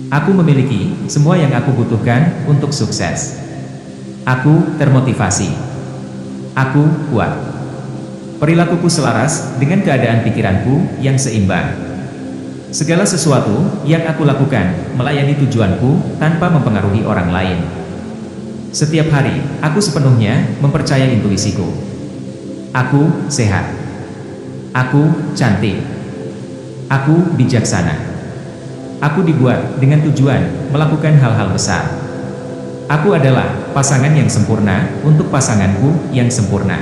Aku memiliki semua yang aku butuhkan untuk sukses. Aku termotivasi. Aku kuat. Perilakuku selaras dengan keadaan pikiranku yang seimbang. Segala sesuatu yang aku lakukan melayani tujuanku tanpa mempengaruhi orang lain. Setiap hari, aku sepenuhnya mempercayai intuisiku. Aku sehat. Aku cantik. Aku bijaksana. Aku dibuat dengan tujuan melakukan hal-hal besar. Aku adalah pasangan yang sempurna untuk pasanganku yang sempurna.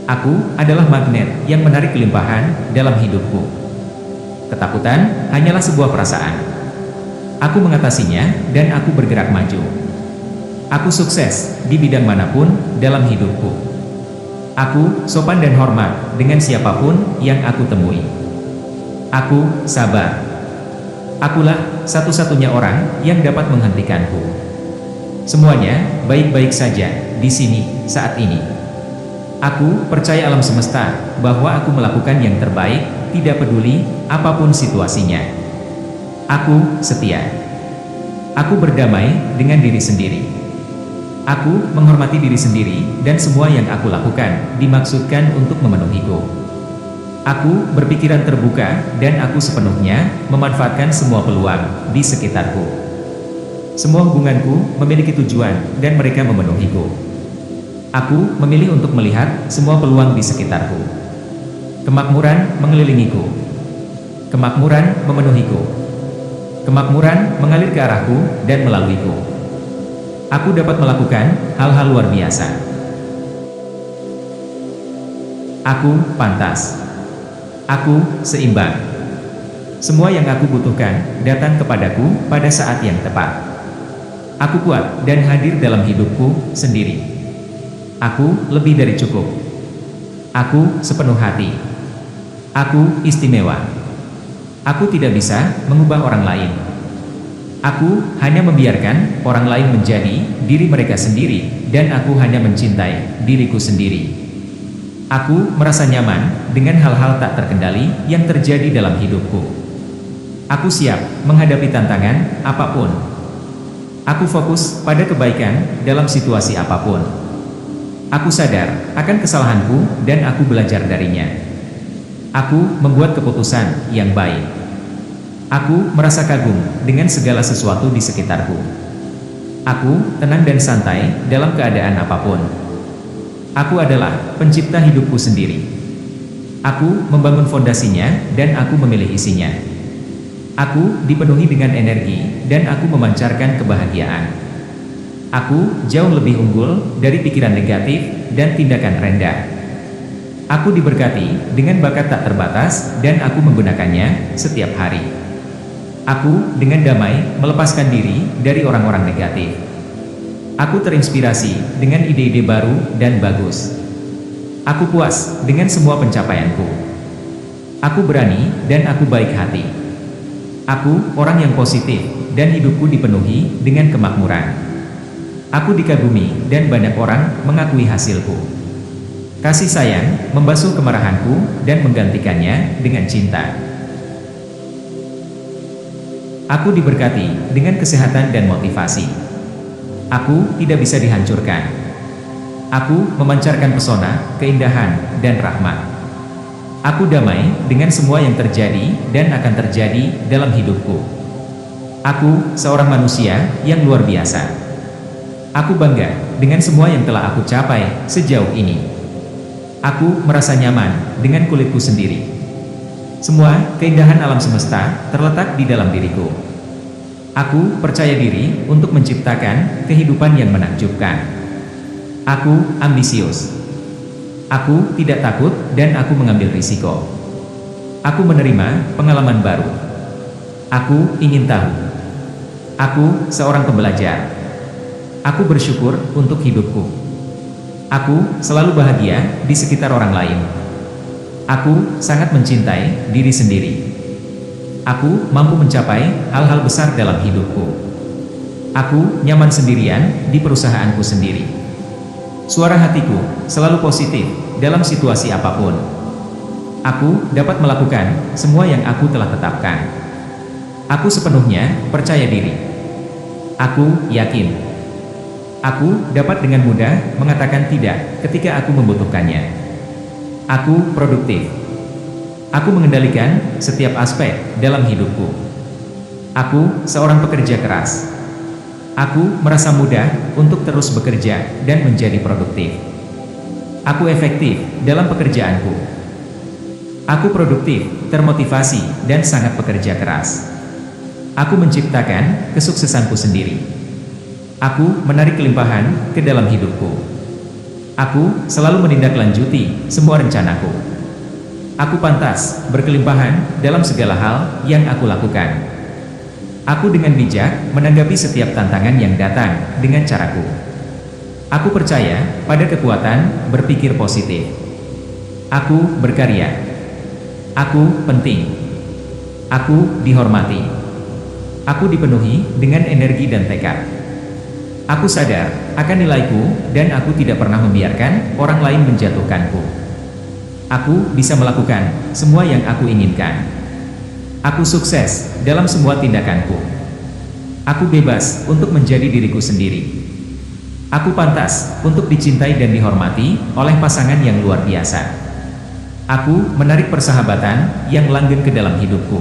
Aku adalah magnet yang menarik kelimpahan dalam hidupku. Ketakutan hanyalah sebuah perasaan. Aku mengatasinya dan aku bergerak maju. Aku sukses di bidang manapun dalam hidupku. Aku sopan dan hormat dengan siapapun yang aku temui. Aku sabar. Akulah satu-satunya orang yang dapat menghentikanku. Semuanya baik-baik saja di sini saat ini. Aku percaya alam semesta bahwa aku melakukan yang terbaik, tidak peduli apapun situasinya. Aku setia. Aku berdamai dengan diri sendiri. Aku menghormati diri sendiri dan semua yang aku lakukan dimaksudkan untuk memenuhiku. Aku berpikiran terbuka dan aku sepenuhnya memanfaatkan semua peluang di sekitarku. Semua hubunganku memiliki tujuan dan mereka memenuhiku. Aku memilih untuk melihat semua peluang di sekitarku. Kemakmuran mengelilingiku. Kemakmuran memenuhiku. Kemakmuran mengalir ke arahku dan melaluiku. Aku dapat melakukan hal-hal luar biasa. Aku pantas. Aku seimbang. Semua yang aku butuhkan datang kepadaku pada saat yang tepat. Aku kuat dan hadir dalam hidupku sendiri. Aku lebih dari cukup. Aku sepenuh hati. Aku istimewa. Aku tidak bisa mengubah orang lain. Aku hanya membiarkan orang lain menjadi diri mereka sendiri, dan aku hanya mencintai diriku sendiri. Aku merasa nyaman dengan hal-hal tak terkendali yang terjadi dalam hidupku. Aku siap menghadapi tantangan apapun. Aku fokus pada kebaikan dalam situasi apapun. Aku sadar akan kesalahanku dan aku belajar darinya. Aku membuat keputusan yang baik. Aku merasa kagum dengan segala sesuatu di sekitarku. Aku tenang dan santai dalam keadaan apapun. Aku adalah pencipta hidupku sendiri. Aku membangun fondasinya dan aku memilih isinya. Aku dipenuhi dengan energi dan aku memancarkan kebahagiaan. Aku jauh lebih unggul dari pikiran negatif dan tindakan rendah. Aku diberkati dengan bakat tak terbatas dan aku menggunakannya setiap hari. Aku dengan damai melepaskan diri dari orang-orang negatif. Aku terinspirasi dengan ide-ide baru dan bagus. Aku puas dengan semua pencapaianku. Aku berani dan aku baik hati. Aku orang yang positif dan hidupku dipenuhi dengan kemakmuran. Aku dikagumi dan banyak orang mengakui hasilku. Kasih sayang membasuh kemarahanku dan menggantikannya dengan cinta. Aku diberkati dengan kesehatan dan motivasi. Aku tidak bisa dihancurkan. Aku memancarkan pesona, keindahan, dan rahmat. Aku damai dengan semua yang terjadi dan akan terjadi dalam hidupku. Aku seorang manusia yang luar biasa. Aku bangga dengan semua yang telah aku capai sejauh ini. Aku merasa nyaman dengan kulitku sendiri. Semua keindahan alam semesta terletak di dalam diriku. Aku percaya diri untuk menciptakan kehidupan yang menakjubkan. Aku ambisius. Aku tidak takut dan aku mengambil risiko. Aku menerima pengalaman baru. Aku ingin tahu. Aku seorang pembelajar. Aku bersyukur untuk hidupku. Aku selalu bahagia di sekitar orang lain. Aku sangat mencintai diri sendiri. Aku mampu mencapai hal-hal besar dalam hidupku. Aku nyaman sendirian di perusahaanku sendiri. Suara hatiku selalu positif dalam situasi apapun. Aku dapat melakukan semua yang aku telah tetapkan. Aku sepenuhnya percaya diri. Aku yakin. Aku dapat dengan mudah mengatakan tidak ketika aku membutuhkannya. Aku produktif. Aku mengendalikan setiap aspek dalam hidupku. Aku seorang pekerja keras. Aku merasa mudah untuk terus bekerja dan menjadi produktif. Aku efektif dalam pekerjaanku. Aku produktif, termotivasi, dan sangat bekerja keras. Aku menciptakan kesuksesanku sendiri. Aku menarik kelimpahan ke dalam hidupku. Aku selalu menindaklanjuti semua rencanaku. Aku pantas berkelimpahan dalam segala hal yang aku lakukan. Aku dengan bijak menanggapi setiap tantangan yang datang dengan caraku. Aku percaya pada kekuatan berpikir positif. Aku berkarya. Aku penting. Aku dihormati. Aku dipenuhi dengan energi dan tekad. Aku sadar akan nilaiku dan aku tidak pernah membiarkan orang lain menjatuhkanku. Aku bisa melakukan semua yang aku inginkan. Aku sukses dalam semua tindakanku. Aku bebas untuk menjadi diriku sendiri. Aku pantas untuk dicintai dan dihormati oleh pasangan yang luar biasa. Aku menarik persahabatan yang langgeng ke dalam hidupku.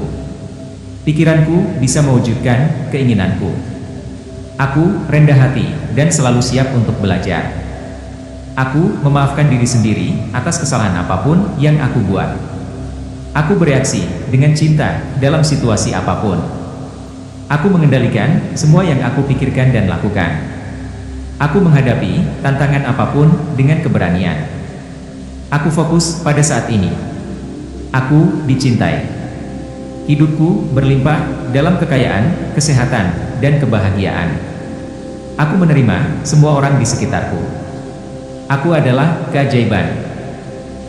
Pikiranku bisa mewujudkan keinginanku. Aku rendah hati dan selalu siap untuk belajar. Aku memaafkan diri sendiri atas kesalahan apapun yang aku buat. Aku bereaksi dengan cinta dalam situasi apapun. Aku mengendalikan semua yang aku pikirkan dan lakukan. Aku menghadapi tantangan apapun dengan keberanian. Aku fokus pada saat ini. Aku dicintai. Hidupku berlimpah dalam kekayaan, kesehatan, dan kebahagiaan. Aku menerima semua orang di sekitarku. Aku adalah keajaiban.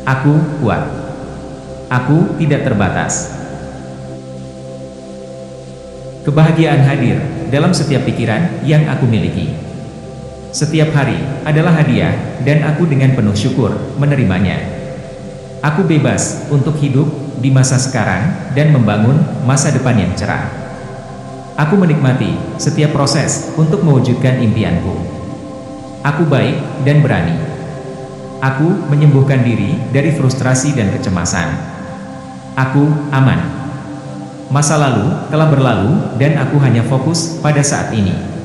Aku kuat. Aku tidak terbatas. Kebahagiaan hadir dalam setiap pikiran yang aku miliki. Setiap hari adalah hadiah, dan aku dengan penuh syukur menerimanya. Aku bebas untuk hidup di masa sekarang dan membangun masa depan yang cerah. Aku menikmati setiap proses untuk mewujudkan impianku. Aku baik dan berani. Aku menyembuhkan diri dari frustrasi dan kecemasan. Aku aman. Masa lalu telah berlalu dan aku hanya fokus pada saat ini.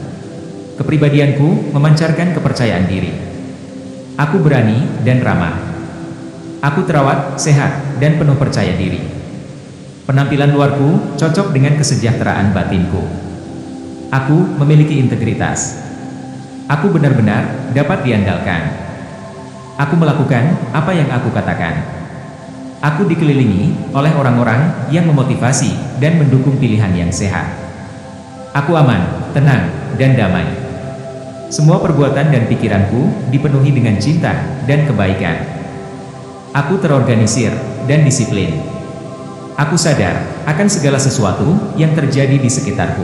Kepribadianku memancarkan kepercayaan diri. Aku berani dan ramah. Aku terawat, sehat, dan penuh percaya diri. Penampilan luarku cocok dengan kesejahteraan batinku. Aku memiliki integritas. Aku benar-benar dapat diandalkan. Aku melakukan apa yang aku katakan. Aku dikelilingi oleh orang-orang yang memotivasi dan mendukung pilihan yang sehat. Aku aman, tenang, dan damai. Semua perbuatan dan pikiranku dipenuhi dengan cinta dan kebaikan. Aku terorganisir dan disiplin. Aku sadar akan segala sesuatu yang terjadi di sekitarku.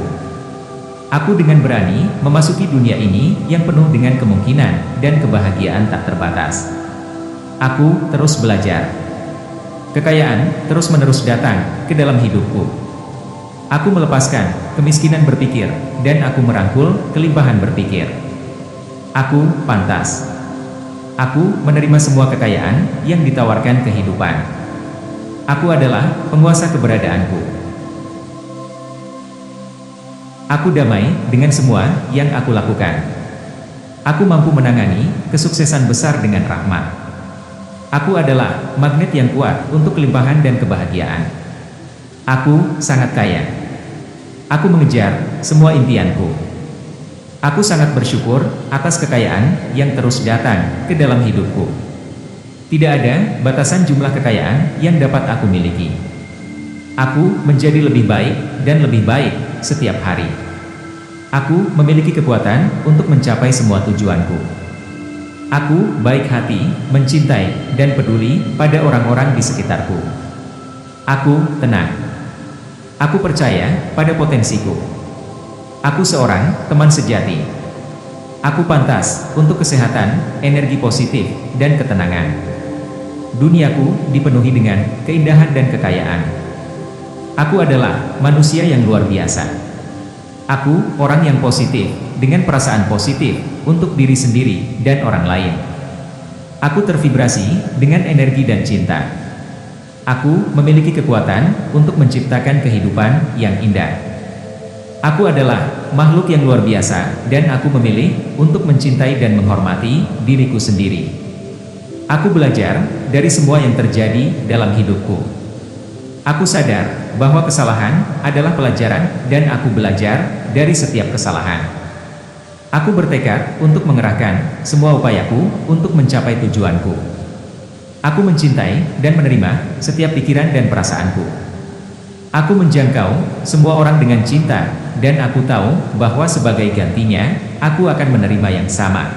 Aku dengan berani memasuki dunia ini yang penuh dengan kemungkinan dan kebahagiaan tak terbatas. Aku terus belajar. Kekayaan terus-menerus datang ke dalam hidupku. Aku melepaskan kemiskinan berpikir, dan aku merangkul kelimpahan berpikir. Aku pantas. Aku menerima semua kekayaan yang ditawarkan kehidupan. Aku adalah penguasa keberadaanku. Aku damai dengan semua yang aku lakukan. Aku mampu menangani kesuksesan besar dengan rahmat. Aku adalah magnet yang kuat untuk kelimpahan dan kebahagiaan. Aku sangat kaya. Aku mengejar semua impianku. Aku sangat bersyukur atas kekayaan yang terus datang ke dalam hidupku. Tidak ada batasan jumlah kekayaan yang dapat aku miliki. Aku menjadi lebih baik dan lebih baik setiap hari. Aku memiliki kekuatan untuk mencapai semua tujuanku. Aku baik hati, mencintai, dan peduli pada orang-orang di sekitarku. Aku tenang. Aku percaya pada potensiku. Aku seorang teman sejati. Aku pantas untuk kesehatan, energi positif, dan ketenangan. Duniaku dipenuhi dengan keindahan dan kekayaan. Aku adalah manusia yang luar biasa. Aku orang yang positif, dengan perasaan positif untuk diri sendiri dan orang lain. Aku tervibrasi dengan energi dan cinta. Aku memiliki kekuatan untuk menciptakan kehidupan yang indah. Aku adalah makhluk yang luar biasa dan aku memilih untuk mencintai dan menghormati diriku sendiri. Aku belajar dari semua yang terjadi dalam hidupku. Aku sadar bahwa kesalahan adalah pelajaran dan aku belajar dari setiap kesalahan. Aku bertekad untuk mengerahkan semua upayaku untuk mencapai tujuanku. Aku mencintai dan menerima setiap pikiran dan perasaanku. Aku menjangkau semua orang dengan cinta, dan aku tahu bahwa sebagai gantinya, aku akan menerima yang sama.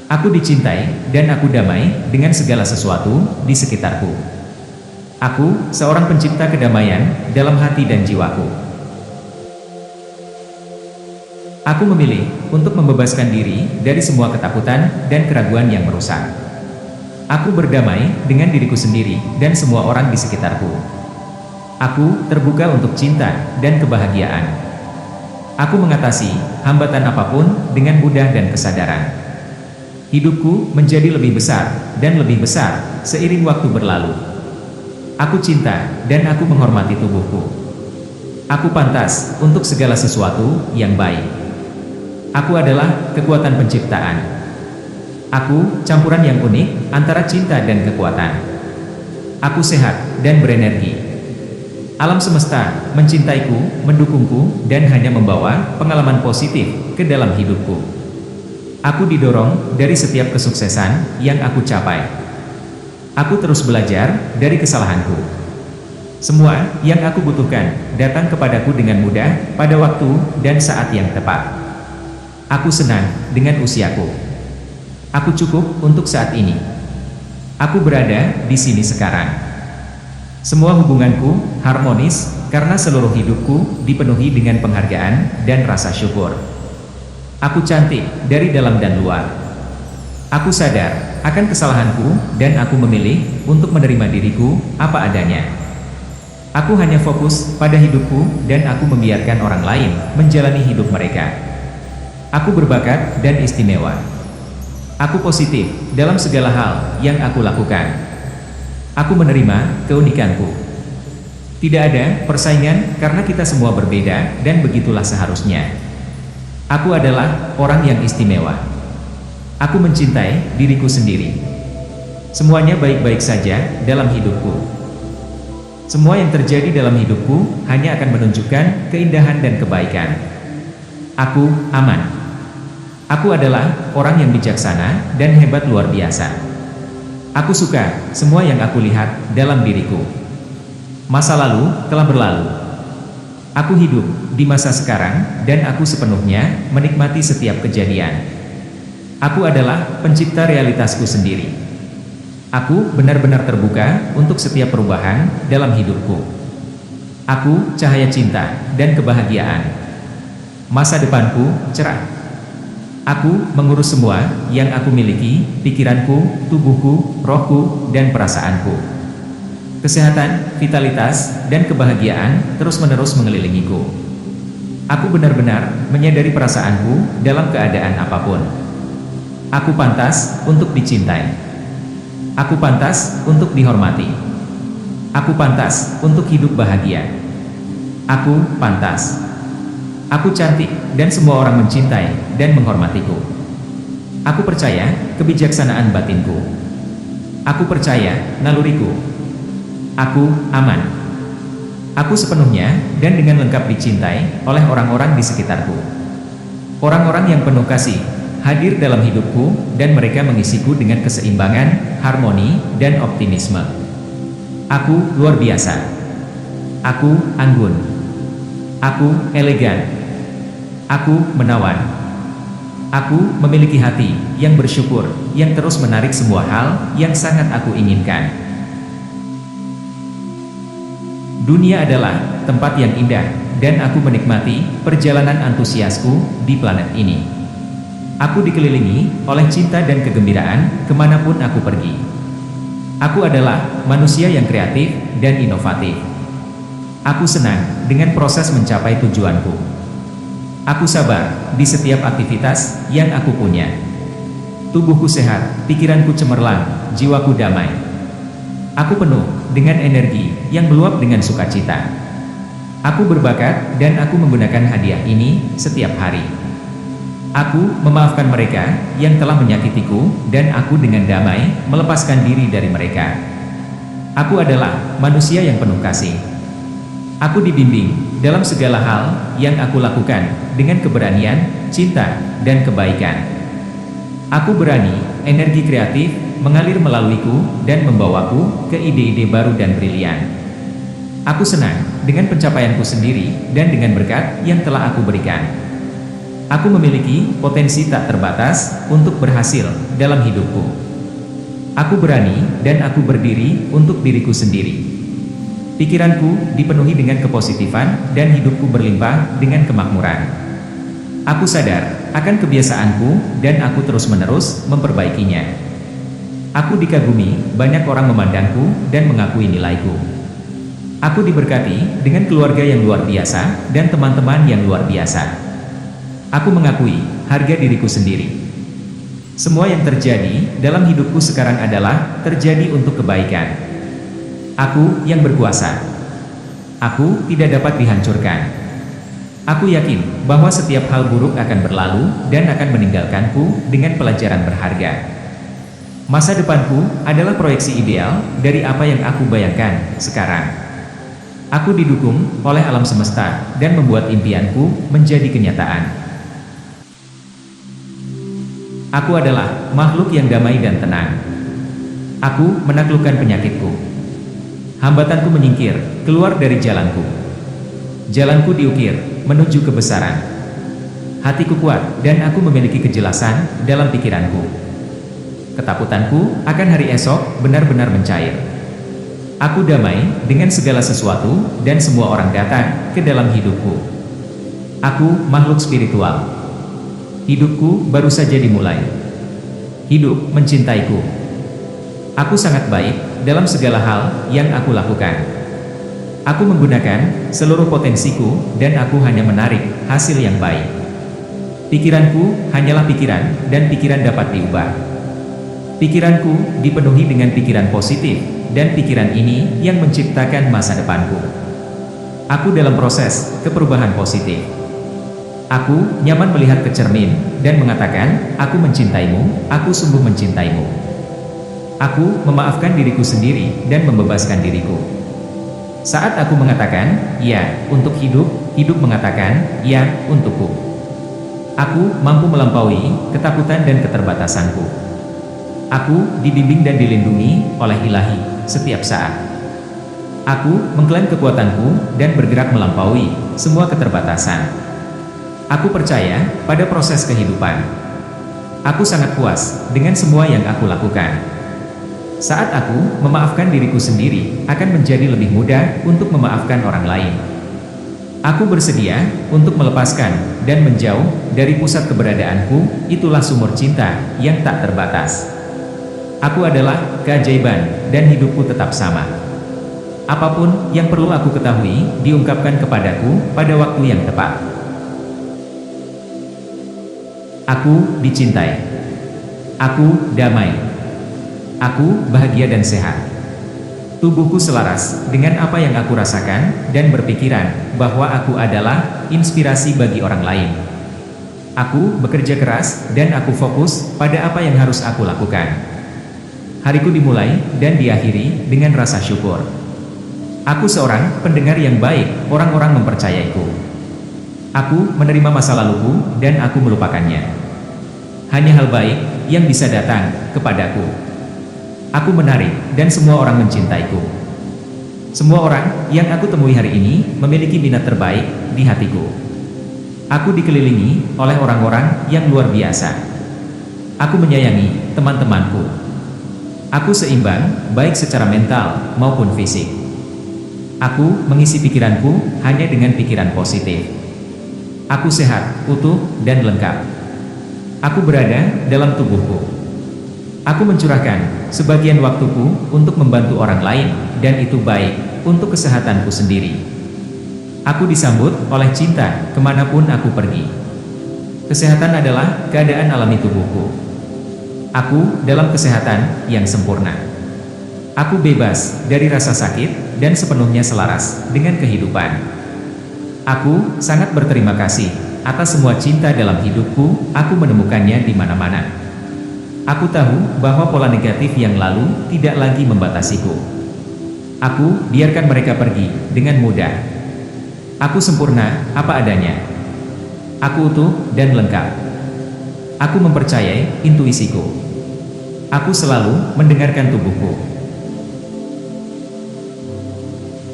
Aku dicintai, dan aku damai dengan segala sesuatu di sekitarku. Aku seorang pencipta kedamaian dalam hati dan jiwaku. Aku memilih untuk membebaskan diri dari semua ketakutan dan keraguan yang merusak. Aku berdamai dengan diriku sendiri dan semua orang di sekitarku. Aku terbuka untuk cinta dan kebahagiaan. Aku mengatasi hambatan apapun dengan mudah dan kesadaran. Hidupku menjadi lebih besar dan lebih besar seiring waktu berlalu. Aku cinta dan aku menghormati tubuhku. Aku pantas untuk segala sesuatu yang baik. Aku adalah kekuatan penciptaan. Aku campuran yang unik antara cinta dan kekuatan. Aku sehat dan berenergi. Alam semesta mencintaiku, mendukungku, dan hanya membawa pengalaman positif ke dalam hidupku. Aku didorong dari setiap kesuksesan yang aku capai. Aku terus belajar dari kesalahanku. Semua yang aku butuhkan datang kepadaku dengan mudah pada waktu dan saat yang tepat. Aku senang dengan usiaku. Aku cukup untuk saat ini. Aku berada di sini sekarang. Semua hubunganku harmonis karena seluruh hidupku dipenuhi dengan penghargaan dan rasa syukur. Aku cantik dari dalam dan luar. Aku sadar akan kesalahanku dan aku memilih untuk menerima diriku apa adanya. Aku hanya fokus pada hidupku dan aku membiarkan orang lain menjalani hidup mereka. Aku berbakat dan istimewa. Aku positif dalam segala hal yang aku lakukan. Aku menerima keunikanku. Tidak ada persaingan karena kita semua berbeda dan begitulah seharusnya. Aku adalah orang yang istimewa. Aku mencintai diriku sendiri. Semuanya baik-baik saja dalam hidupku. Semua yang terjadi dalam hidupku hanya akan menunjukkan keindahan dan kebaikan. Aku aman. Aku adalah orang yang bijaksana dan hebat luar biasa. Aku suka semua yang aku lihat dalam diriku. Masa lalu telah berlalu. Aku hidup di masa sekarang dan aku sepenuhnya menikmati setiap kejadian. Aku adalah pencipta realitasku sendiri. Aku benar-benar terbuka untuk setiap perubahan dalam hidupku. Aku cahaya cinta dan kebahagiaan. Masa depanku cerah. Aku mengurus semua yang aku miliki, pikiranku, tubuhku, rohku, dan perasaanku. Kesehatan, vitalitas, dan kebahagiaan terus-menerus mengelilingiku. Aku benar-benar menyadari perasaanku dalam keadaan apapun. Aku pantas untuk dicintai. Aku pantas untuk dihormati. Aku pantas untuk hidup bahagia. Aku pantas. Aku cantik dan semua orang mencintai dan menghormatiku. Aku percaya kebijaksanaan batinku. Aku percaya naluriku. Aku aman. Aku sepenuhnya dan dengan lengkap dicintai oleh orang-orang di sekitarku. Orang-orang yang penuh kasih hadir dalam hidupku dan mereka mengisiku dengan keseimbangan, harmoni, dan optimisme. Aku luar biasa. Aku anggun. Aku elegan. Aku menawan. Aku memiliki hati yang bersyukur, yang terus menarik semua hal yang sangat aku inginkan. Dunia adalah tempat yang indah, dan aku menikmati perjalanan antusiasku di planet ini. Aku dikelilingi oleh cinta dan kegembiraan kemanapun aku pergi. Aku adalah manusia yang kreatif dan inovatif. Aku senang dengan proses mencapai tujuanku. Aku sabar di setiap aktivitas yang aku punya. Tubuhku sehat, pikiranku cemerlang, jiwaku damai. Aku penuh dengan energi yang meluap dengan sukacita. Aku berbakat dan aku menggunakan hadiah ini setiap hari. Aku memaafkan mereka yang telah menyakitiku dan aku dengan damai melepaskan diri dari mereka. Aku adalah manusia yang penuh kasih. Aku dibimbing dalam segala hal yang aku lakukan dengan keberanian, cinta, dan kebaikan. Aku berani, energi kreatif mengalir melaluiku dan membawaku ke ide-ide baru dan brilian. Aku senang dengan pencapaianku sendiri dan dengan berkat yang telah aku berikan. Aku memiliki potensi tak terbatas untuk berhasil dalam hidupku. Aku berani dan aku berdiri untuk diriku sendiri. Pikiranku dipenuhi dengan kepositifan dan hidupku berlimpah dengan kemakmuran. Aku sadar akan kebiasaanku dan aku terus-menerus memperbaikinya. Aku dikagumi, banyak orang memandangku dan mengakui nilaiku. Aku diberkati dengan keluarga yang luar biasa dan teman-teman yang luar biasa. Aku mengakui harga diriku sendiri. Semua yang terjadi dalam hidupku sekarang adalah terjadi untuk kebaikan. Aku yang berkuasa. Aku tidak dapat dihancurkan. Aku yakin bahwa setiap hal buruk akan berlalu dan akan meninggalkanku dengan pelajaran berharga. Masa depanku adalah proyeksi ideal dari apa yang aku bayangkan sekarang. Aku didukung oleh alam semesta dan membuat impianku menjadi kenyataan. Aku adalah makhluk yang damai dan tenang. Aku menaklukkan penyakitku. Hambatanku menyingkir, keluar dari jalanku. Jalanku diukir, menuju kebesaran. Hatiku kuat, dan aku memiliki kejelasan dalam pikiranku. Ketakutanku akan hari esok benar-benar mencair. Aku damai dengan segala sesuatu, dan semua orang datang ke dalam hidupku. Aku makhluk spiritual. Hidupku baru saja dimulai. Hidup mencintaiku. Aku sangat baik dalam segala hal yang aku lakukan. Aku menggunakan seluruh potensiku dan aku hanya menarik hasil yang baik. Pikiranku hanyalah pikiran dan pikiran dapat diubah. Pikiranku dipenuhi dengan pikiran positif dan pikiran ini yang menciptakan masa depanku. Aku dalam proses keperubahan positif. Aku nyaman melihat ke cermin dan mengatakan, aku mencintaimu, aku sungguh mencintaimu. Aku memaafkan diriku sendiri dan membebaskan diriku. Saat aku mengatakan, ya, untuk hidup, hidup mengatakan, ya, untukku. Aku mampu melampaui ketakutan dan keterbatasanku. Aku dibimbing dan dilindungi oleh Ilahi setiap saat. Aku mengklaim kekuatanku dan bergerak melampaui semua keterbatasan. Aku percaya pada proses kehidupan. Aku sangat puas dengan semua yang aku lakukan. Saat aku memaafkan diriku sendiri, akan menjadi lebih mudah untuk memaafkan orang lain. Aku bersedia untuk melepaskan dan menjauh dari pusat keberadaanku, itulah sumur cinta yang tak terbatas. Aku adalah keajaiban dan hidupku tetap sama. Apapun yang perlu aku ketahui, diungkapkan kepadaku pada waktu yang tepat. Aku dicintai. Aku damai. Aku bahagia dan sehat. Tubuhku selaras dengan apa yang aku rasakan dan berpikiran bahwa aku adalah inspirasi bagi orang lain. Aku bekerja keras dan aku fokus pada apa yang harus aku lakukan. Hariku dimulai dan diakhiri dengan rasa syukur. Aku seorang pendengar yang baik, orang-orang mempercayaiku. Aku menerima masa laluku dan aku melupakannya. Hanya hal baik yang bisa datang kepadaku. Aku menarik, dan semua orang mencintaiku. Semua orang yang aku temui hari ini memiliki minat terbaik di hatiku. Aku dikelilingi oleh orang-orang yang luar biasa. Aku menyayangi teman-temanku. Aku seimbang, baik secara mental maupun fisik. Aku mengisi pikiranku hanya dengan pikiran positif. Aku sehat, utuh, dan lengkap. Aku berada dalam tubuhku. Aku mencurahkan sebagian waktuku untuk membantu orang lain, dan itu baik untuk kesehatanku sendiri. Aku disambut oleh cinta kemanapun aku pergi. Kesehatan adalah keadaan alami tubuhku. Aku dalam kesehatan yang sempurna. Aku bebas dari rasa sakit dan sepenuhnya selaras dengan kehidupan. Aku sangat berterima kasih atas semua cinta dalam hidupku. Aku menemukannya di mana-mana. Aku tahu bahwa pola negatif yang lalu tidak lagi membatasiku. Aku biarkan mereka pergi dengan mudah. Aku sempurna apa adanya. Aku utuh dan lengkap. Aku mempercayai intuisiku. Aku selalu mendengarkan tubuhku.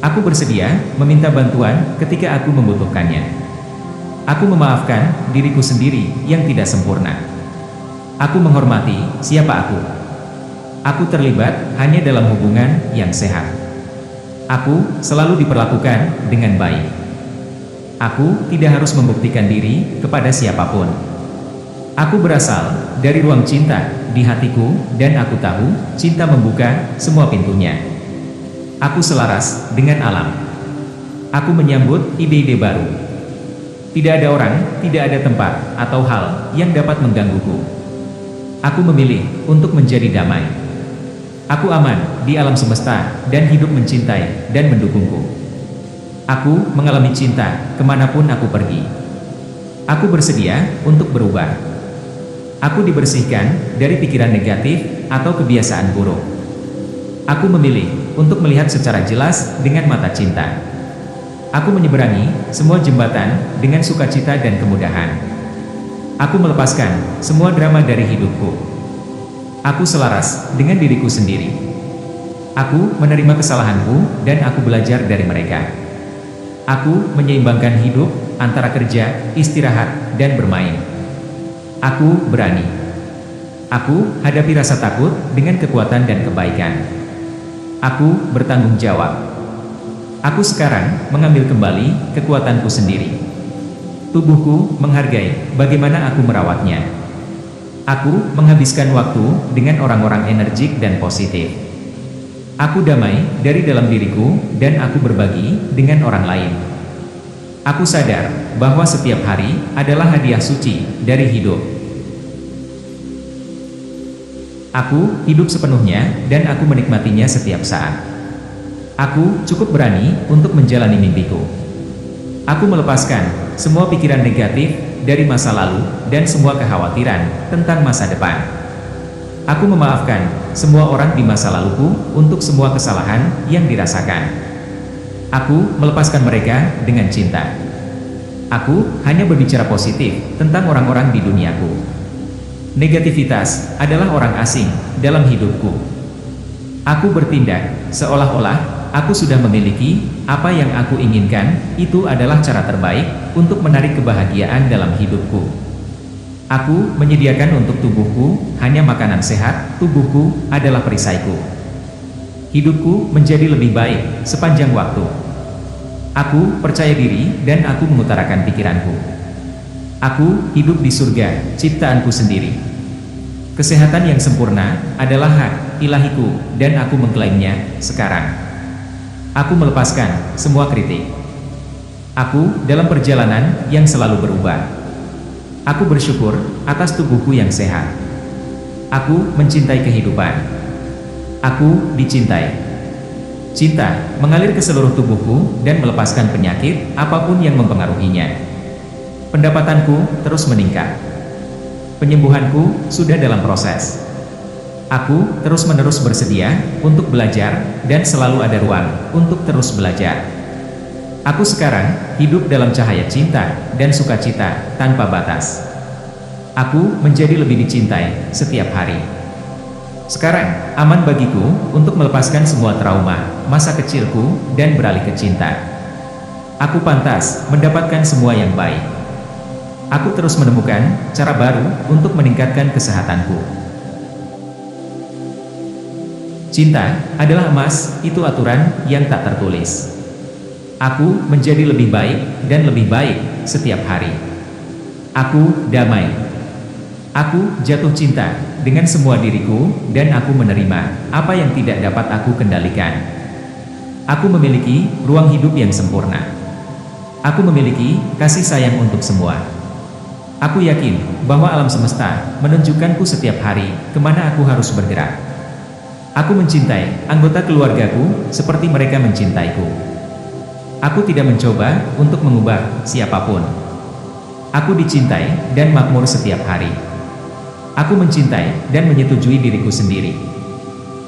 Aku bersedia meminta bantuan ketika aku membutuhkannya. Aku memaafkan diriku sendiri yang tidak sempurna. Aku menghormati siapa aku. Aku terlibat hanya dalam hubungan yang sehat. Aku selalu diperlakukan dengan baik. Aku tidak harus membuktikan diri kepada siapapun. Aku berasal dari ruang cinta di hatiku dan aku tahu cinta membuka semua pintunya. Aku selaras dengan alam. Aku menyambut ide-ide baru. Tidak ada orang, tidak ada tempat atau hal yang dapat menggangguku. Aku memilih untuk menjadi damai. Aku aman di alam semesta dan hidup mencintai dan mendukungku. Aku mengalami cinta kemanapun aku pergi. Aku bersedia untuk berubah. Aku dibersihkan dari pikiran negatif atau kebiasaan buruk. Aku memilih untuk melihat secara jelas dengan mata cinta. Aku menyeberangi semua jembatan dengan sukacita dan kemudahan. Aku melepaskan semua drama dari hidupku. Aku selaras dengan diriku sendiri. Aku menerima kesalahanku dan aku belajar dari mereka. Aku menyeimbangkan hidup antara kerja, istirahat, dan bermain. Aku berani. Aku hadapi rasa takut dengan kekuatan dan kebaikan. Aku bertanggung jawab. Aku sekarang mengambil kembali kekuatanku sendiri. Tubuhku menghargai bagaimana aku merawatnya. Aku menghabiskan waktu dengan orang-orang energik dan positif. Aku damai dari dalam diriku dan aku berbagi dengan orang lain. Aku sadar bahwa setiap hari adalah hadiah suci dari hidup. Aku hidup sepenuhnya dan aku menikmatinya setiap saat. Aku cukup berani untuk menjalani mimpiku. Aku melepaskan semua pikiran negatif dari masa lalu dan semua kekhawatiran tentang masa depan. Aku memaafkan semua orang di masa laluku untuk semua kesalahan yang dirasakan. Aku melepaskan mereka dengan cinta. Aku hanya berbicara positif tentang orang-orang di duniaku. Negativitas adalah orang asing dalam hidupku. Aku bertindak seolah-olah aku sudah memiliki apa yang aku inginkan. Itu adalah cara terbaik untuk menarik kebahagiaan dalam hidupku. Aku menyediakan untuk tubuhku hanya makanan sehat. Tubuhku adalah perisaiku. Hidupku menjadi lebih baik sepanjang waktu. Aku percaya diri dan aku mengutarakan pikiranku. Aku hidup di surga ciptaanku sendiri. Kesehatan yang sempurna adalah hak ilahiku dan aku mengklaimnya sekarang. Aku melepaskan semua kritik. Aku dalam perjalanan yang selalu berubah. Aku bersyukur atas tubuhku yang sehat. Aku mencintai kehidupan. Aku dicintai. Cinta mengalir ke seluruh tubuhku dan melepaskan penyakit apapun yang mempengaruhinya. Pendapatanku terus meningkat. Penyembuhanku sudah dalam proses. Aku terus-menerus bersedia untuk belajar dan selalu ada ruang untuk terus belajar. Aku sekarang hidup dalam cahaya cinta dan sukacita tanpa batas. Aku menjadi lebih dicintai setiap hari. Sekarang aman bagiku untuk melepaskan semua trauma masa kecilku dan beralih ke cinta. Aku pantas mendapatkan semua yang baik. Aku terus menemukan cara baru untuk meningkatkan kesehatanku. Cinta adalah emas, itu aturan yang tak tertulis. Aku menjadi lebih baik dan lebih baik setiap hari. Aku damai. Aku jatuh cinta dengan semua diriku dan aku menerima apa yang tidak dapat aku kendalikan. Aku memiliki ruang hidup yang sempurna. Aku memiliki kasih sayang untuk semua. Aku yakin bahwa alam semesta menunjukkanku setiap hari kemana aku harus bergerak. Aku mencintai anggota keluargaku seperti mereka mencintaiku. Aku tidak mencoba untuk mengubah siapapun. Aku dicintai dan makmur setiap hari. Aku mencintai dan menyetujui diriku sendiri.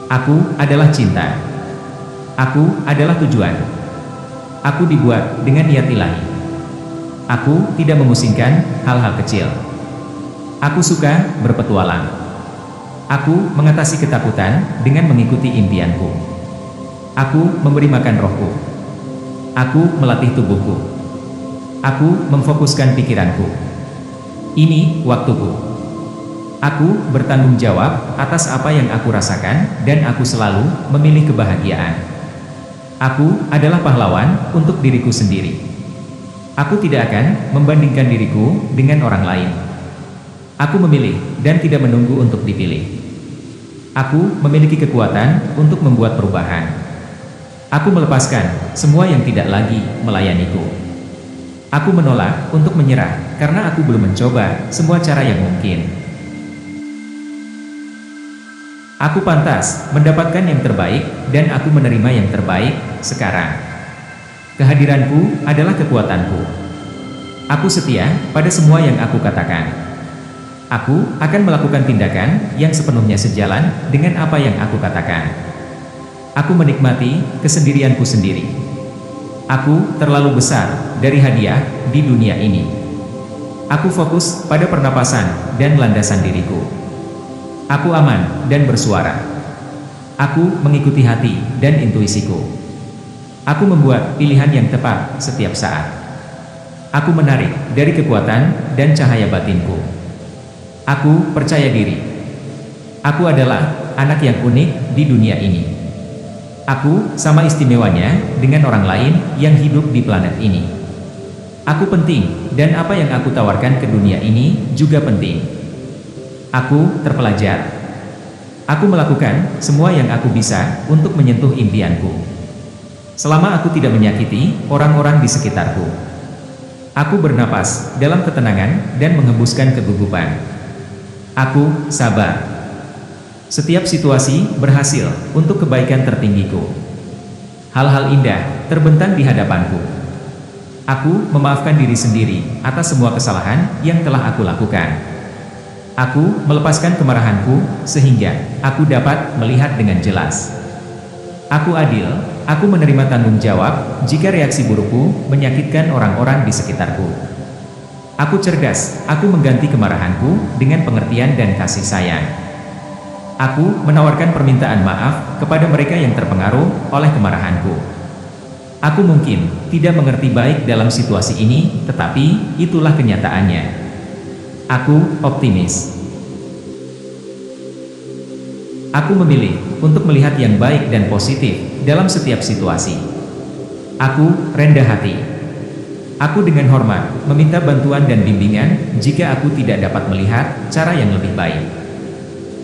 Aku adalah cinta. Aku adalah tujuan. Aku dibuat dengan niat ilahi. Aku tidak memusingkan hal-hal kecil. Aku suka berpetualang. Aku mengatasi ketakutan dengan mengikuti impianku. Aku memberi makan rohku. Aku melatih tubuhku. Aku memfokuskan pikiranku. Ini waktuku. Aku bertanggung jawab atas apa yang aku rasakan dan aku selalu memilih kebahagiaan. Aku adalah pahlawan untuk diriku sendiri. Aku tidak akan membandingkan diriku dengan orang lain. Aku memilih dan tidak menunggu untuk dipilih. Aku memiliki kekuatan untuk membuat perubahan. Aku melepaskan semua yang tidak lagi melayaniku. Aku menolak untuk menyerah karena aku belum mencoba semua cara yang mungkin. Aku pantas mendapatkan yang terbaik dan aku menerima yang terbaik sekarang. Kehadiranku adalah kekuatanku. Aku setia pada semua yang aku katakan. Aku akan melakukan tindakan yang sepenuhnya sejalan dengan apa yang aku katakan. Aku menikmati kesendirianku sendiri. Aku terlalu besar dari hadiah di dunia ini. Aku fokus pada pernapasan dan landasan diriku. Aku aman dan bersuara. Aku mengikuti hati dan intuisiku. Aku membuat pilihan yang tepat setiap saat. Aku menarik dari kekuatan dan cahaya batinku. Aku percaya diri. Aku adalah anak yang unik di dunia ini. Aku sama istimewanya dengan orang lain yang hidup di planet ini. Aku penting dan apa yang aku tawarkan ke dunia ini juga penting. Aku terpelajar. Aku melakukan semua yang aku bisa untuk menyentuh impianku. Selama aku tidak menyakiti orang-orang di sekitarku. Aku bernapas dalam ketenangan dan menghembuskan kegugupan. Aku sabar. Setiap situasi berhasil untuk kebaikan tertinggiku. Hal-hal indah terbentang di hadapanku. Aku memaafkan diri sendiri atas semua kesalahan yang telah aku lakukan. Aku melepaskan kemarahanku sehingga aku dapat melihat dengan jelas. Aku adil, aku menerima tanggung jawab jika reaksi burukku menyakitkan orang-orang di sekitarku. Aku cerdas, aku mengganti kemarahanku dengan pengertian dan kasih sayang. Aku menawarkan permintaan maaf kepada mereka yang terpengaruh oleh kemarahanku. Aku mungkin tidak mengerti baik dalam situasi ini, tetapi itulah kenyataannya. Aku optimis. Aku memilih untuk melihat yang baik dan positif dalam setiap situasi. Aku rendah hati. Aku dengan hormat meminta bantuan dan bimbingan jika aku tidak dapat melihat cara yang lebih baik.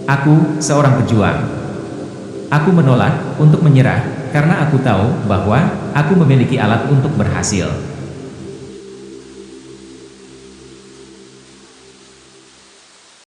Aku seorang pejuang. Aku menolak untuk menyerah karena aku tahu bahwa aku memiliki alat untuk berhasil.